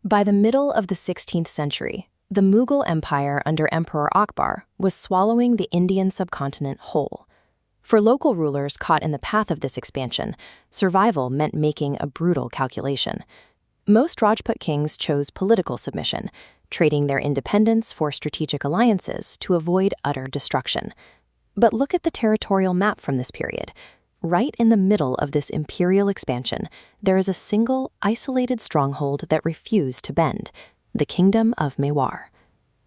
By the middle of the 16th century, the Mughal Empire under Emperor Akbar was swallowing the Indian subcontinent whole. For local rulers caught in the path of this expansion, survival meant making a brutal calculation. Most Rajput kings chose political submission, trading their independence for strategic alliances to avoid utter destruction. But look at the territorial map from this period. Right in the middle of this imperial expansion, there is a single, isolated stronghold that refused to bend: the kingdom of Mewar.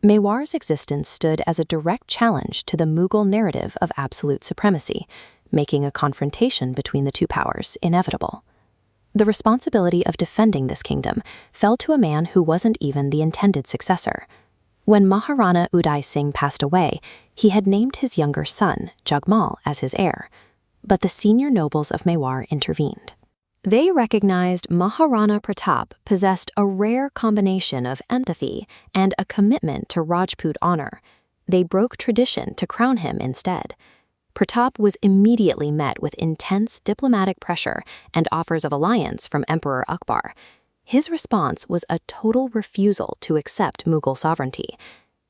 Mewar's existence stood as a direct challenge to the Mughal narrative of absolute supremacy, making a confrontation between the two powers inevitable. The responsibility of defending this kingdom fell to a man who wasn't even the intended successor. When Maharana Uday Singh passed away, he had named his younger son, Jagmal, as his heir. But the senior nobles of Mewar intervened. They recognized Maharana Pratap possessed a rare combination of empathy and a commitment to Rajput honor. They broke tradition to crown him instead. Pratap was immediately met with intense diplomatic pressure and offers of alliance from Emperor Akbar. His response was a total refusal to accept Mughal sovereignty.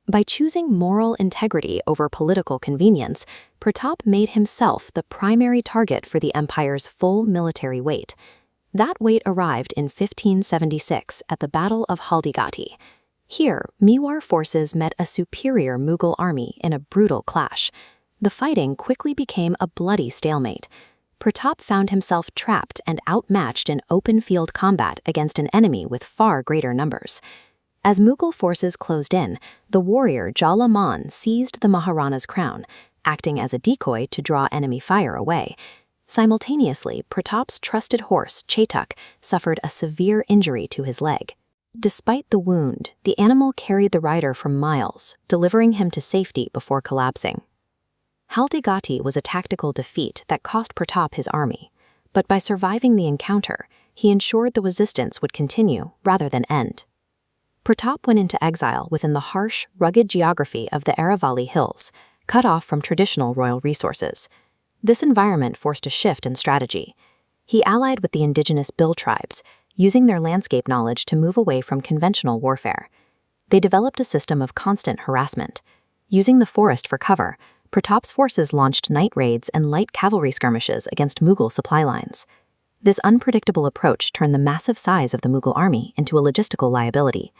By choosing moral integrity over political convenience, Pratap made himself the primary target for the empire's full military weight. That weight arrived in 1576 at the Battle of Haldigati. Here, Mewar forces met a superior Mughal army in a brutal clash. The fighting quickly became a bloody stalemate. Pratap found himself trapped and outmatched in open-field combat against an enemy with far greater numbers. As Mughal forces closed in, the warrior Jala Man seized the Maharana's crown, acting as a decoy to draw enemy fire away. Simultaneously, Pratap's trusted horse, Chetak, suffered a severe injury to his leg. Despite the wound, the animal carried the rider for miles, delivering him to safety before collapsing. Haldigati was a tactical defeat that cost Pratap his army, but by surviving the encounter, he ensured the resistance would continue rather than end. Pratap went into exile within the harsh, rugged geography of the Aravalli Hills, cut off from traditional royal resources. This environment forced a shift in strategy. He allied with the indigenous Bil tribes, using their landscape knowledge to move away from conventional warfare. They developed a system of constant harassment. Using the forest for cover, Pratap's forces launched night raids and light cavalry skirmishes against Mughal supply lines. This unpredictable approach turned the massive size of the Mughal army into a logistical liability.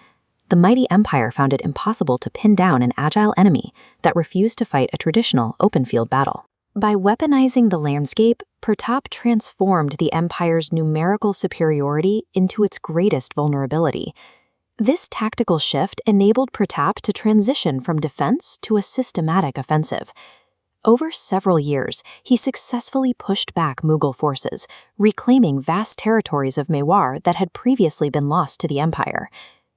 The mighty empire found it impossible to pin down an agile enemy that refused to fight a traditional open-field battle. By weaponizing the landscape, Pratap transformed the empire's numerical superiority into its greatest vulnerability. This tactical shift enabled Pratap to transition from defense to a systematic offensive. Over several years, he successfully pushed back Mughal forces, reclaiming vast territories of Mewar that had previously been lost to the empire.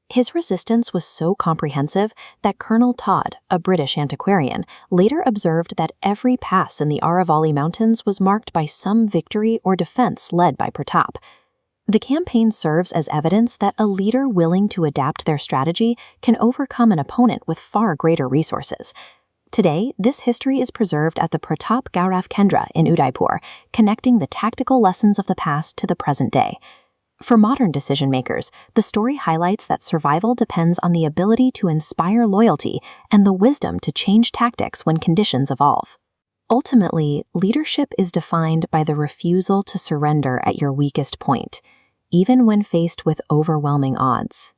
His resistance was so comprehensive that Colonel Todd, a British antiquarian, later observed that every pass in the Aravalli Mountains was marked by some victory or defense led by Pratap. The campaign serves as evidence that a leader willing to adapt their strategy can overcome an opponent with far greater resources. Today, this history is preserved at the Pratap Gaurav Kendra in Udaipur, connecting the tactical lessons of the past to the present day. For modern decision-makers, the story highlights that survival depends on the ability to inspire loyalty and the wisdom to change tactics when conditions evolve. Ultimately, leadership is defined by the refusal to surrender at your weakest point, even when faced with overwhelming odds.